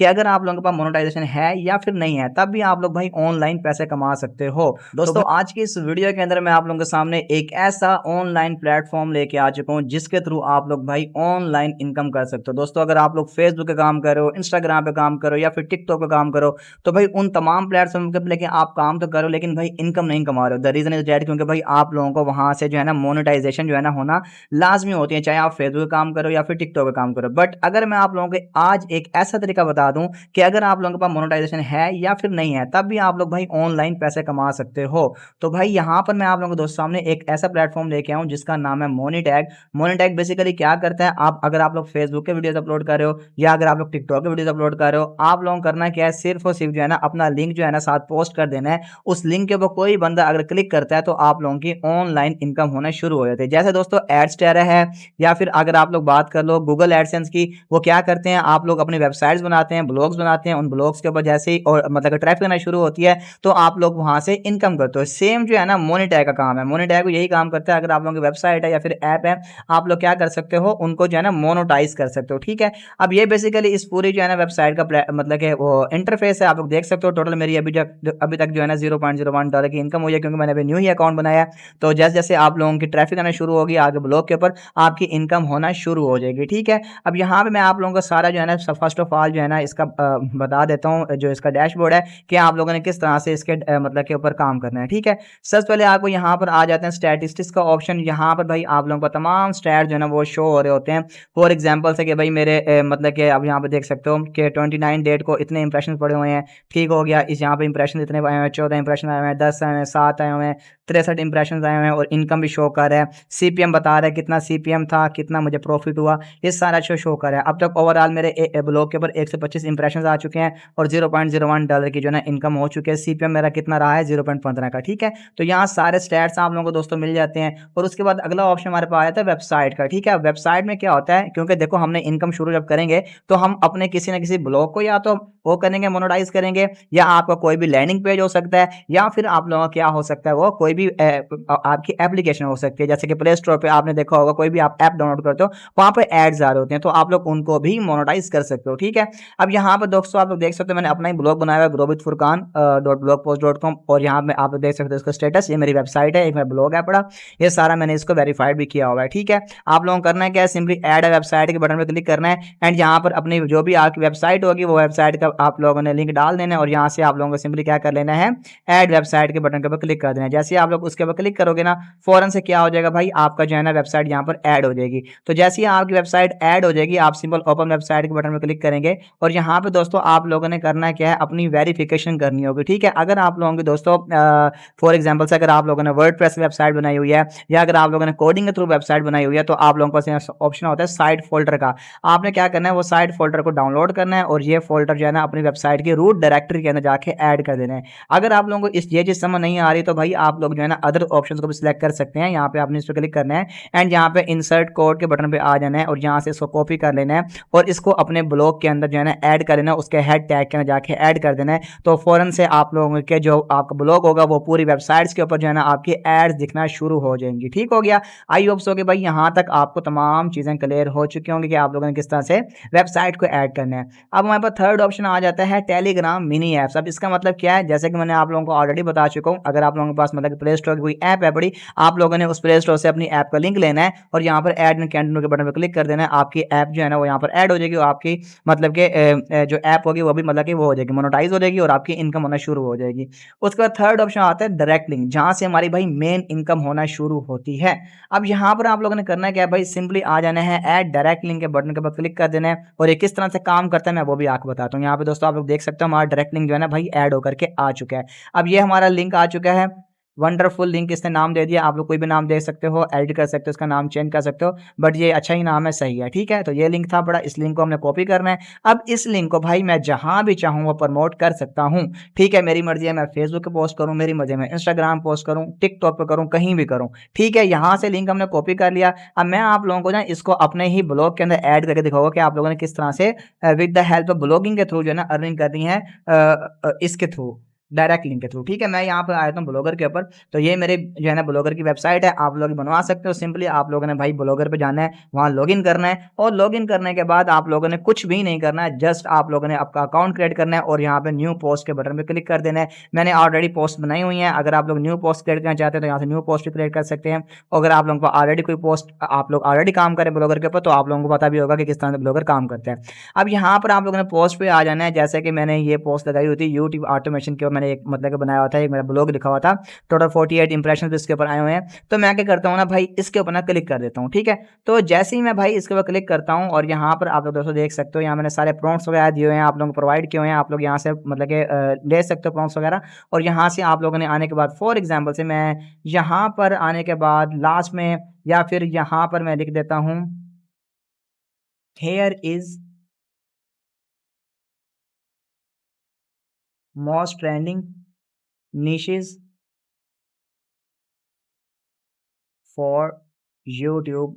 कि अगर आप लोगों के पास मोनेटाइजेशन है या फिर नहीं है, तब भी आप लोग भाई ऑनलाइन पैसे कमा सकते हो। दोस्तों आज की इस वीडियो के अंदर मैं आप लोगों के सामने एक ऐसा ऑनलाइन प्लेटफॉर्म लेके आ चुका हूँ जिसके थ्रू आप लोग भाई ऑनलाइन इनकम कर सकते हो। दोस्तों अगर आप लोग फेसबुक पे काम कर रहे हो, इंस्टाग्राम पे काम करो या फिर टिकटॉक पे काम करो, तो भाई उन तमाम प्लेटफॉर्म पे लेके आप काम तो करो लेकिन भाई इनकम नहीं कमा रहे हो। द रीजन इज दैट क्योंकि भाई आप लोगों को वहां से जो है ना मोनेटाइजेशन जो है ना होना लाजमी होती है, चाहे आप फेसबुक पे काम करो या फिर टिकटॉक पे काम करो। बट अगर मैं आप लोगों को आज एक ऐसा तरीका बता दूं कि अगर आप लोगों के पास मोनेटाइजेशन है या फिर नहीं है, तब भी आप लोग भाई ऑनलाइन पैसे कमा सकते हो। तो भाई यहाँ पर मैं आप लोगों को दोस्तों सामने एक ऐसा प्लेटफॉर्म लेके आऊं जिसका नाम है मोनीटैग। मोनीटैग बेसिकली क्या करता है, अगर आप लोग फेसबुक के वीडियोस अपलोड कर रहे हो या अगर आप लोग टिकटॉक के वीडियोस अपलोड कर रहे हो, आप लोगों को करना क्या है, सिर्फ और सिर्फ जो है ना अपना लिंक जो है ना साथ पोस्ट कर देना है। उस लिंक के ऊपर कोई बंदा अगर क्लिक करता है तो आप लोगों की ऑनलाइन इनकम होना शुरू हो जाती है। जैसे दोस्तों एडस्टेरा है या फिर अगर आप लोग बात कर लो गूगल एडसेंस की, वो क्या करते हैं, आप लोग अपनी वेबसाइट्स बनाते हैं, ब्लॉग्स बनाते हैं, उन ब्लॉग्स के ऊपर जैसे ही और मतलब ट्रैफिक आना शुरू होती है तो आप लोग वहां से इनकम करते हो। सेम जो है ना मोनीटैग का काम है, मोनीटैग यही काम करता है। अगर आप लोगों की वेबसाइट है या फिर ऐप है, आप लोग क्या कर सकते हो, उनको जो है ना मोनोटाइज कर सकते हो। ठीक है, अब ये बेसिकली इस पूरी जो है ना वेबसाइट का मतलब कि वो इंटरफेस है, आप लोग देख सकते हो। टोटल मेरी अभी तक जो है ना $0.01 की इनकम हुई है क्योंकि मैंने अभी न्यू ही अकाउंट बनाया है। तो जैसे जैसे आप लोगों की ट्रैफिक आना शुरू होगी आगे ब्लॉग के ऊपर, आपकी इनकम होना शुरू हो जाएगी। ठीक है, अब यहाँ पे मैं आप लोगों को सारा जो है ना फर्स्ट ऑफ ऑल जो है ना इसका बता देता हूँ जो इसका डैशबोर्ड है कि आप लोगों ने किस तरह से इसके मतलब के ऊपर काम करना है। ठीक है, सबसे पहले आपको यहाँ पर आ जाते हैं स्टैटिस्टिक्स का ऑप्शन। यहाँ पर भाई आप लोगों को तमाम स्टैट जो है ना वो शो हो रहे होते हैं। फॉर एग्जाम्पल से कि भाई मेरे मतलब कि आप यहाँ पे देख सकते हो कि 29 डेट को इतने इंप्रेशन पड़े हुए हैं। ठीक हो गया, इस यहाँ पे इंप्रेशन इतने आए हुए हैं, 14 इंप्रेशन आए हुए हैं, 10 आए हुए हैं, 7 आए हुए हैं, 63 इंप्रेशन आए हुए हैं और इनकम भी शो कर रहा है। सीपीएम बता रहा है कितना सीपीएम था, कितना मुझे प्रॉफिट हुआ, ये सारा शो कर रहा है। अब तक ओवरऑल मेरे ब्लॉग के ऊपर 125 इंप्रेशन आ चुके हैं और $0.01 की जो है ना इनकम हो चुकी है। सीपीएम मेरा कितना रहा है, 0.15 का। ठीक है, तो यहाँ सारे स्टैट्स आप लोगों को दोस्तों मिल जाते हैं। और उसके बाद अगला ऑप्शन हमारे पास आया था वेबसाइट का। ठीक है, वेबसाइट में क्या होता है, क्योंकि देखो हमने इनकम शुरू जब करेंगे तो हम अपने किसी ना किसी ब्लॉग को या तो वो करेंगे, मोनेटाइज करेंगे, या आपका कोई भी लैंडिंग पेज हो सकता है, या फिर आप लोगों का क्या हो सकता है, वो कोई भी आपकी एप्लीकेशन हो सकती है। जैसे कि प्ले स्टोर पे आपने देखा होगा कोई भी आप ऐप डाउनलोड करते हो, वहां पे एड्स आ रहे होते हैं, तो आप लोग उनको भी मोनेटाइज कर सकते हो। ठीक है, अब यहाँ पर दोस्तों आप लोग देख सकते हो मैंने अपना ही ब्लॉग बनाया हुआ है growwithfurkan.blogpost.com और यहाँ पे आप लोग देख सकते हो इसका स्टेटस, ये मेरी वेबसाइट है, एक मेरा ब्लॉग है पड़ा, ये सारा मैंने इसको वेरीफाइड भी किया हुआ है। ठीक है, आप लोगों को करना है क्या है, सिंपली ऐड है वेबसाइट के बटन पर क्लिक करना है एंड यहाँ पर अपनी जो भी आपकी वेबसाइट होगी वो वेबसाइट का आप लोगों ने लिंक डाल देना है और यहाँ से आप लोगों को सिंपली क्या कर लेना है, ऐड वेबसाइट के बटन के ऊपर क्लिक कर देना है। जैसे ही आप लोग उसके ऊपर क्लिक करोगे ना, फौरन से क्या हो जाएगा भाई, आपका जो है ना वेबसाइट यहाँ पर ऐड हो जाएगी। तो जैसे ही आपकी वेबसाइट ऐड हो जाएगी, आप सिंपल ओपन वेबसाइट के बटन पर क्लिक करेंगे और यहाँ पे दोस्तों आप लोगों ने करना क्या है, अपनी वेरिफिकेशन करनी होगी। ठीक है, अगर आप लोगों की दोस्तों फॉर एग्जाम्पल से अगर आप लोगों ने वर्डप्रेस वेबसाइट बनाई हुई है या अगर आप लोगों ने कोडिंग के थ्रू वेबसाइट बनाई हुई है, तो आप लोगों के पास ऑप्शन होता है साइट फोल्डर का। आपने क्या करना है, वो साइट फोल्डर को डाउनलोड करना है और ये फोल्डर जो है ना अपनी वेबसाइट की रूट डायरेक्टरी के अंदर जाके ऐड कर देना है। अगर आप लोगों को ये चीज समझ नहीं आ रही तो भाई आप लोग जो है ना अदर ऑप्शन को भी सिलेक्ट कर सकते हैं। यहाँ पे आपने इस पर क्लिक करना है एंड यहाँ पे इंसर्ट कोड के बटन पे आ जाना है और यहाँ से इसको कॉपी कर लेना है और इसको अपने ब्लॉग के अंदर जो है ना ऐड कर लेना है, उसके हेड टैग के अंदर जाके ऐड कर देना है। तो फौरन से आप लोगों के जो आपका ब्लॉग होगा वो पूरी वेबसाइट्स के ऊपर जो है ना आपकी एड्स दिखना शुरू हो जाएंगी। ठीक हो गया, आई होप सो कि भाई यहाँ तक आपको तमाम चीजें क्लियर हो चुकी होंगी कि आप लोगों ने किस तरह से वेबसाइट को ऐड करना है। अब हमारे पास थर्ड ऑप्शन आ जाता है टेलीग्राम मिनी ऐप्स। अब इसका मतलब क्या है, जैसे कि मैंने आप लोगों को ऑलरेडी बता चुका हूँ, अगर आप लोगों के पास मतलब प्ले स्टोर की कोई ऐप है बड़ी, आप लोगों ने उस प्ले स्टोर से अपनी ऐप का लिंक लेना है और यहाँ पर ऐड एंड कंटिन्यू के बटन पर क्लिक कर देना है। आपकी ऐप जो है ना वो यहाँ पर ऐड हो जाएगी और आपकी मतलब के जो ऐप होगी वो भी मतलब कि वो हो जाएगी, मोनेटाइज हो जाएगी और आपकी इनकम होना शुरू हो जाएगी। उसके बाद थर्ड ऑप्शन आता है डायरेक्ट लिंक, जहां से हमारी भाई मेन इनकम होना शुरू होती है। अब यहाँ पर आप लोगों ने करना क्या है भाई, सिंपली आ जाना है ऐड डायरेक्ट लिंक के बटन के ऊपर क्लिक कर देना है और ये किस तरह से काम करता है मैं वो भी आपको बताता हूँ। यहाँ पे दोस्तों आप लोग देख सकते हो हमारा डायरेक्ट लिंक जो है ना भाई ऐड होकर के आ चुका है। अब ये हमारा लिंक आ चुका है, वंडरफुल लिंक इसने नाम दे दिया। आप लोग कोई भी नाम दे सकते हो, एडिट कर सकते हो, इसका नाम चेंज कर सकते हो, बट ये अच्छा ही नाम है, सही है। ठीक है, तो ये लिंक था बड़ा, इस लिंक को हमने कॉपी करना है। अब इस लिंक को भाई मैं जहां भी चाहूँ वो प्रमोट कर सकता हूँ। ठीक है, मेरी मर्जी है, मैं फेसबुक पे पोस्ट करूँ, मेरी मर्जी है मैं इंस्टाग्राम पोस्ट करूँ, टिकटॉक पे करूँ, कहीं भी करूँ। ठीक है, यहाँ से लिंक हमने कॉपी कर लिया। अब मैं आप लोगों को ना इसको अपने ही ब्लॉग के अंदर ऐड करके दिखाऊंगा कि आप लोगों ने किस तरह से with the help of blogging के थ्रू जो है ना अर्निंग करनी है इसके थ्रू। डायरेक्ट लिंक के थ्रू। ठीक है, मैं यहाँ पर आया था ब्लॉगर के ऊपर, तो ये मेरे जो है ना ब्लॉगर की वेबसाइट है, आप लोग बनवा सकते हो। सिंपली आप लोगों ने भाई ब्लॉगर पे जाना है, वहाँ लॉगिन करना है और लॉगिन करने के बाद आप लोगों ने कुछ भी नहीं करना है, जस्ट आप लोगों ने आपका अकाउंट क्रिएट करना है और यहाँ पे न्यू पोस्ट के बटन पे क्लिक कर देना है। मैंने ऑलरेडी पोस्ट बनाई हुई है, अगर आप लोग न्यू पोस्ट क्रिएट करना चाहते हैं तो यहाँ से न्यू पोस्ट भी क्रिएट कर सकते हैं। अगर आप लोगों को ऑलरेडी कोई पोस्ट, आप लोग ऑलरेडी काम करें ब्लॉगर के ऊपर, तो आप लोगों को पता भी होगा कि किस तरह से ब्लॉगर काम करते हैं। अब यहाँ पर आप लोगों ने पोस्ट पे आ जाना है, जैसे कि मैंने ये पोस्ट लगाई हुई थी यूट्यूब ऑटोमेशन के ऊपर, मैंने एक मतलब कि बनाया हुआ था, एक मेरा ब्लॉग लिखा हुआ था, टोटल 48 इंप्रेशन इसके ऊपर आए हुए हैं। तो मैं क्या करता हूँ ना भाई, इसके ऊपर ना क्लिक कर देता हूँ। ठीक है, तो जैसे ही मैं भाई इसके ऊपर क्लिक करता हूँ और यहाँ पर आप लोग दोस्तों देख सकते हो, यहाँ मैंने सारे प्रॉम्प्ट्स वगैरह दिए हुए हैं, आप लोगों को प्रोवाइड किए हुए हैं, आप लोग यहाँ से मतलब कि ले सकते हो प्रॉम्प्ट्स वगैरह। और यहाँ से आप लोगों ने आने के बाद फॉर एग्जाम्पल से मैं यहाँ पर आने के बाद लास्ट में या फिर यहाँ पर मैं लिख देता हूँ, here is most trending niches for YouTube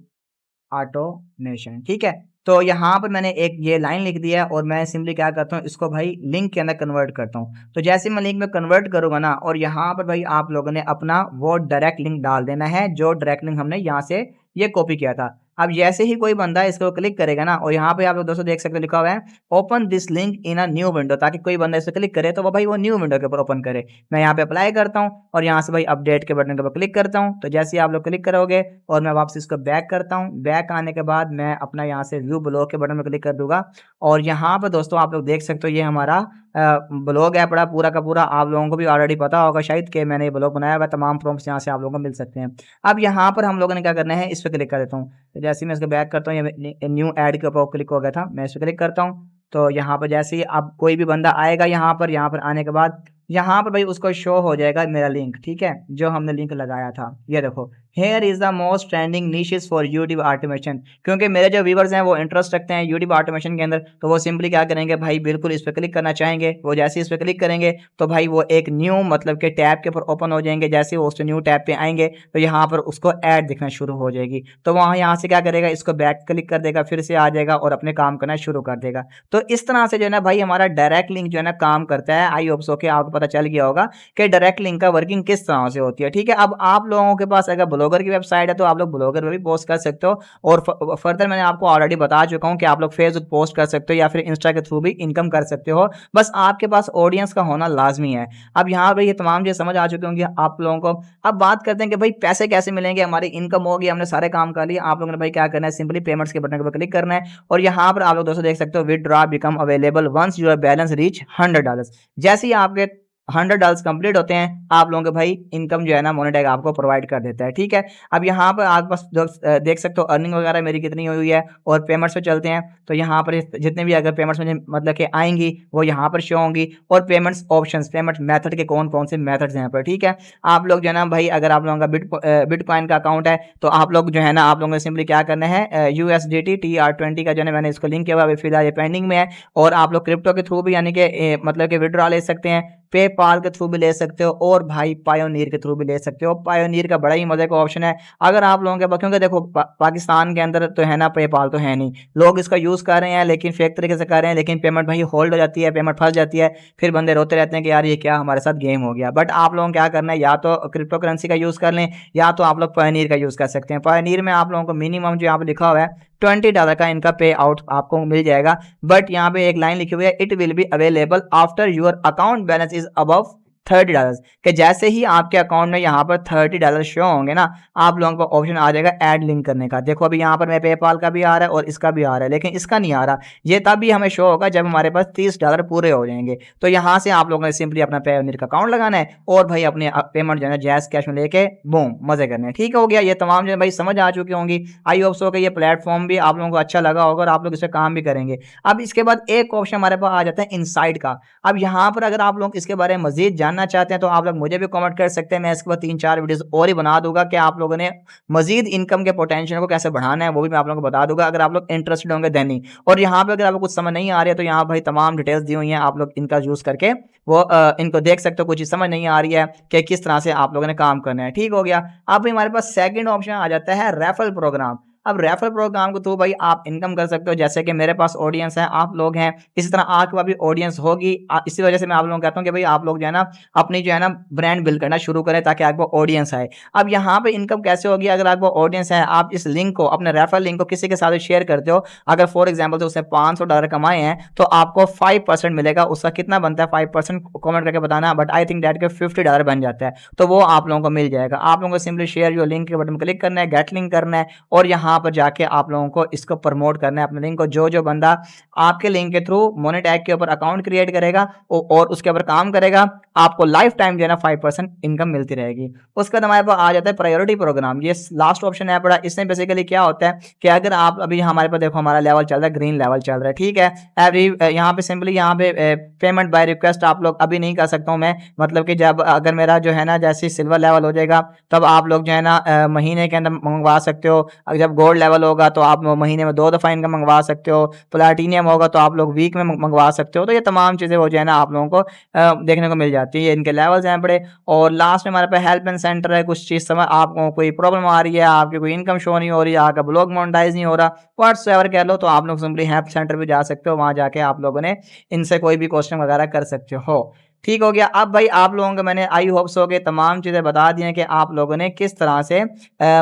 automation. ठीक है, तो यहाँ पर मैंने एक ये लाइन लिख दिया है और मैं सिंपली क्या करता हूँ, इसको भाई लिंक के अंदर कन्वर्ट करता हूँ। तो जैसे मैं लिंक में कन्वर्ट करूँगा ना, और यहाँ पर भाई आप लोगों ने अपना वो डायरेक्ट लिंक डाल देना है, जो डायरेक्ट लिंक हमने यहाँ से ये कॉपी किया था। अब जैसे ही कोई बंदा इसको क्लिक करेगा ना, और यहाँ पे आप लोग दोस्तों देख सकते हो लिखा हुआ है open this link in a new window, ताकि कोई बंदा इस पर क्लिक करे तो वो भाई वो न्यू विंडो के ऊपर ओपन करे। मैं यहाँ पे अप्लाई करता हूँ और यहाँ से भाई अपडेट के बटन के ऊपर क्लिक करता हूँ। तो जैसे ही आप लोग क्लिक करोगे और मैं वापस इसको बैक करता हूँ, बैक आने के बाद मैं अपना यहाँ से व्यू ब्लॉग के बटन में क्लिक कर दूंगा और यहाँ पर दोस्तों आप लोग देख सकते हो ये हमारा ब्लॉग है पड़ा पूरा का पूरा। आप लोगों को भी ऑलरेडी पता होगा शायद कि मैंने ये ब्लॉग बनाया हुआ है, तमाम प्रॉम्प्ट्स यहाँ से आप लोगों को मिल सकते हैं। अब यहाँ पर हम लोगों ने क्या करना है, इस पर क्लिक कर देता हूँ। तो जैसे ही मैं इसको बैक करता हूँ, ये न्यू ऐड के ऊपर क्लिक हो गया था, मैं इस पर क्लिक करता हूँ। तो यहाँ पर जैसे ही अब कोई भी बंदा आएगा यहाँ पर आने के बाद यहाँ पर भाई उसको शो हो जाएगा मेरा लिंक। ठीक है, जो हमने लिंक लगाया था, ये देखो here is the most trending niches for YouTube automation. क्योंकि मेरे जो व्यूवर्स हैं वो इंटरेस्ट रखते हैं यूट्यूब ऑटोमेशन के अंदर, तो वो सिंपली क्या करेंगे भाई, बिल्कुल इस पर क्लिक करना चाहेंगे। वो जैसे इस पर क्लिक करेंगे तो भाई वो एक न्यू मतलब के टैब के ऊपर ओपन हो जाएंगे। जैसे वो उस न्यू टैब पे आएंगे तो यहाँ पर उसको ऐड दिखना शुरू हो जाएगी। तो वहाँ यहाँ से क्या करेगा, इसको बैक क्लिक कर देगा, फिर से आ जाएगा और अपने काम करना शुरू कर देगा। तो इस तरह से जो है ना भाई हमारा डायरेक्ट लिंक जो है ना काम करता है। आई होप सो कि आपको पता चल गया होगा कि डायरेक्ट लिंक का वर्किंग किस तरह से होती है। ठीक है, अब आप लोगों के पास अगर ब्लॉगर की वेबसाइट है तो आप लोग ब्लॉगर पे भी पोस्ट कर सकते हो, और फर्दर मैंने आपको ऑलरेडी बता चुका हूं कि आप लोग फेसबुक पोस्ट कर सकते हो या फिर इंस्टा के थ्रू भी इनकम कर सकते हो। बस आपके पास ऑडियंस का होना लाजमी है। अब यहाँ पर ये तमाम चीज़ समझ आ चुकी होंगी आप लोगों को। अब बात करते हैं कि भाई पैसे कैसे मिलेंगे, हमारी इनकम होगी, हमने सारे काम कर लिए। आप लोगों ने भाई क्या करना है, सिंपली पेमेंट्स के बटन पर क्लिक करना है और यहाँ पर आप लोग दोस्तों देख सकते हो withdraw become available once your balance reach $100। जैसे ही आपके $100 कंप्लीट होते हैं, आप लोगों के भाई इनकम जो है ना मोनेटाइज आपको प्रोवाइड कर देता है। ठीक है, अब यहाँ पर आप बस देख सकते हो अर्निंग वगैरह मेरी कितनी हुई है। और पेमेंट्स पे चलते हैं तो यहाँ पर जितने भी अगर पेमेंट्स मुझे मतलब कि आएंगी वो यहाँ पर शो होंगी। और पेमेंट्स ऑप्शंस, पेमेंट मेथड के कौन कौन से मेथड्स हैं यहाँ पर। ठीक है, आप लोग जो है ना भाई अगर आप लोगों का बिटकॉइन का अकाउंट है तो आप लोग जो है ना आप लोगों को सिंपली क्या करना है, USDT TR20 का जो है मैंने इसको लिंक किया हुआ अभी फिलहाल ये पेंडिंग में है। और आप लोग क्रिप्टो के थ्रू भी यानी कि मतलब कि विड्रॉ ले सकते हैं, पेपाल के थ्रू भी ले सकते हो और भाई पायोनियर के थ्रू भी ले सकते हो। पायोनियर का बड़ा ही मजे का ऑप्शन है अगर आप लोगों के पास, क्योंकि देखो पाकिस्तान के अंदर तो है ना पेपाल तो है नहीं, लोग इसका यूज़ कर रहे हैं लेकिन फेक तरीके से कर रहे हैं, लेकिन पेमेंट भाई होल्ड हो जाती है, पेमेंट फंस जाती है, फिर बंदे रोते रहते हैं कि यार ये क्या हमारे साथ गेम हो गया। बट आप लोगों को क्या करना है, या तो क्रिप्टो करेंसी का यूज़ कर लें या तो आप लोग पायोनियर का यूज़ कर सकते हैं। पायोनियर में आप लोगों को मिनिमम जो यहाँ पर लिखा हुआ है $20 का इनका पे आउट आपको मिल जाएगा। बट यहाँ पे एक लाइन लिखी हुई है, it will be available after your account balance is above $30। कि जैसे ही आपके अकाउंट में यहाँ पर $30 शो होंगे ना, आप लोगों को ऑप्शन आ जाएगा ऐड लिंक करने का। देखो अभी यहाँ पर मैं पेपाल का भी आ रहा है और इसका भी आ रहा है, लेकिन इसका नहीं आ रहा। ये तब भी हमें शो होगा जब हमारे पास $30 पूरे हो जाएंगे। तो यहाँ से आप लोगों ने सिंपली अपना पेयोनियर का अकाउंट लगाना है और भाई अपने पेमेंट जो है जैस कैश में लेके बूम मजे करने हैं। ठीक हो गया, ये तमाम जो भाई समझ आ चुकी होंगी। आई होप सो कि ये प्लेटफॉर्म भी आप लोगों को अच्छा लगा होगा और आप लोग इस पर काम भी करेंगे। अब इसके बाद एक ऑप्शन हमारे पास आ जाता है इनसाइड का। अब यहाँ पर अगर आप लोग इसके बारे में मजीद जानना चाहते हैं तो आप लोग मुझे भी कमेंट कर सकते हैं, मैं इसके बाद 3-4 वीडियोस और ही बना दूंगा कि आप लोगों ने मजीद इनकम के पोटेंशियल को कैसे बढ़ाना है, वो भी मैं आप लोगों को बता दूंगा अगर आप लोग इंटरेस्टेड होंगे देन ही। और यहाँ पे अगर आपको कुछ समझ नहीं आ रही है तो यहाँ भाई तमाम डिटेल्स दी हुई हैं, आप लोग इनका यूज करके वो इनको देख सकते हो। कुछ चीज समझ नहीं आ रही है कि किस तरह से आप लोगों ने काम करना है। ठीक हो गया, अब हमारे पास सेकंड ऑप्शन आ जाता है रेफरल प्रोग्राम। अब रेफरल प्रोग्राम के थ्रू भाई आप इनकम कर सकते हो, जैसे कि मेरे पास ऑडियंस है, आप लोग हैं, इसी तरह आपके पास भी ऑडियंस होगी। इसी वजह से मैं आप लोगों को कहता हूँ कि भाई आप लोग जो है ना अपनी जो है ना ब्रांड बिल्ड करना शुरू करें ताकि आपको ऑडियंस आए। अब यहाँ पे इनकम कैसे होगी, अगर आपको ऑडियंस है, आप इस लिंक को, अपने रेफरल लिंक को किसी के साथ शेयर करते हो, अगर फॉर एग्जांपल से उसने $500 कमाए हैं तो आपको 5% मिलेगा। उसका कितना बनता है 5%, कमेंट करके बताना, बट आई थिंक दैट के $50 बन जाता है, तो वो आप लोगों को मिल जाएगा। आप लोगों को सिंपली शेयर योर लिंक के बटन क्लिक करना है, गेट लिंक करना है और यहाँ पर जाके आप लोगों को इसको प्रमोट करना है अपने लिंक को। जो जो बंदा आपके लिंक के थ्रू मोनेटैग के ऊपर अकाउंट क्रिएट करेगा और उसके ऊपर काम करेगा, आपको लाइफ टाइम जो है ना 5% इनकम मिलती रहेगी। उसके बाद हमारे पास आ जाता है प्रायोरिटी प्रोग्राम। ये लास्ट ऑप्शन है बड़ा। इसमें बेसिकली क्या होता है कि अगर आप अभी हमारे पास देखो हमारा लेवल चल रहा है, ग्रीन लेवल चल रहा है, ठीक है। एवरी यहाँ पे सिंपली यहाँ पे पेमेंट बाय रिक्वेस्ट आप लोग अभी नहीं कर सकता हूँ मैं, मतलब कि जब अगर मेरा जो है ना जैसे सिल्वर लेवल हो जाएगा तब आप लोग जो है ना महीने के अंदर मंगवा सकते हो। जब गोल्ड लेवल होगा तो आप महीने में 2 दफ़ा इनकम मंगवा सकते हो। प्लैटिनियम होगा तो आप लोग वीक में मंगवा सकते हो। तो ये तमाम चीज़ें वो जो है ना आप लोगों को देखने को मिल जाती है। ये इनके लेवल्स हैं बड़े। और लास्ट में हमारे पास हेल्प एंड सेंटर है। कुछ चीज़ समझ आपको कोई प्रॉब्लम आ रही है, आपकी कोई इनकम शो नहीं हो रही है, आपका ब्लॉग मोनेटाइज नहीं हो रहा, व्हाट्सएवर कह लो, तो आप लोग सिंपली हेल्प सेंटर पे जा सकते हो। वहाँ जाके आप लोगों ने इनसे कोई भी क्वेश्चन वगैरह कर सकते हो। ठीक हो गया। अब भाई आप लोगों को मैंने आई होप सो के तमाम चीज़ें बता दी हैं कि आप लोगों ने किस तरह से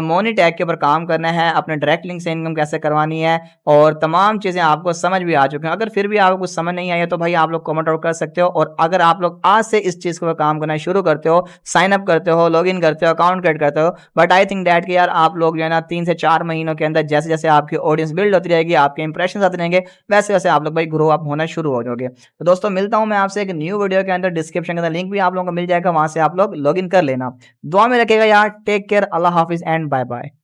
मोनी टैग के ऊपर काम करना है, अपने डायरेक्ट लिंक से इनकम कैसे करवानी है, और तमाम चीज़ें आपको समझ भी आ चुकी हैं। अगर फिर भी आपको कुछ समझ नहीं आई है तो भाई आप लोग कमेंट आउट कर सकते हो। और अगर आप लोग आज से इस चीज़ के ऊपर काम करना शुरू करते हो, साइन अप करते हो, लॉग इन करते हो, अकाउंट क्रिएट करते हो, बट आई थिंक दैट कि यार आप लोग जो है ना 3 से 4 महीनों के अंदर जैसे जैसे आपकी ऑडियंस बिल्ड होती रहेगी, आपके इंप्रेशन आते रहेंगे, वैसे वैसे आप लोग भाई ग्रो अप होना शुरू हो जाओगे। तो दोस्तों मिलता हूँ मैं आपसे एक न्यू वीडियो के अंदर। डिस्क्रिप्शन के अंदर लिंक भी आप लोगों को मिल जाएगा, वहां से आप लोग लॉग इन कर लेना। दुआ में रखिएगा यार। टेक केयर, अल्लाह हाफिज एंड बाय बाय।